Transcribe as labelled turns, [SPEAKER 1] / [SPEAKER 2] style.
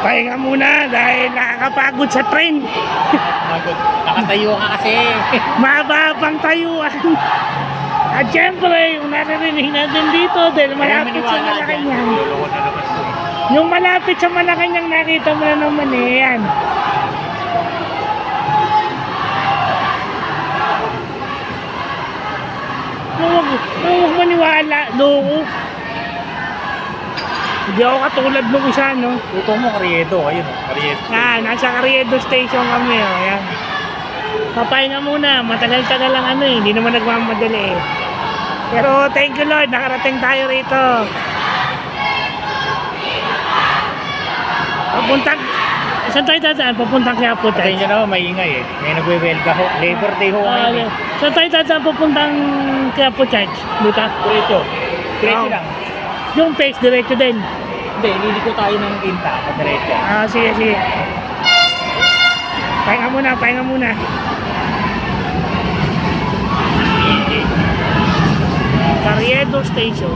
[SPEAKER 1] Pahinga muna dahil nakakapagod sa train.
[SPEAKER 2] Nakatayo ka kasi.
[SPEAKER 1] Mababang tayuan. At syempre, yung naririnig natin dito dahil malapit sa Malacanang. Yung malapit sa Malacanang nakita mo na naman eh. Yan. Huwag maniwala. No. Hindi ako katulad nung isa, no?
[SPEAKER 2] Ito mo, Carriedo. Ayun, Carriedo.
[SPEAKER 1] Nasa Carriedo Station kami, oh. Ayan. Papahinga muna. Matagal-tagal lang ano eh. Hindi naman nagmamadali eh. Pero thank you Lord, nakarating tayo rito. Papuntang, saan tayo dadaan? Papuntang Quiapo tayo.
[SPEAKER 2] Kasi nyo naman, maingay eh. May nagwe-welga ho. Labor Day ho ngayon.
[SPEAKER 1] Saan tayo dadaan? Papuntang Quiapo Church. Dito?
[SPEAKER 2] Diretso. Diretso lang.
[SPEAKER 1] Yung face, diretso din.
[SPEAKER 2] Hindi, liliko tayo ng Quinta. Diretso.
[SPEAKER 1] Sige, sige. Pahinga muna, pahinga muna. Carriedo Station.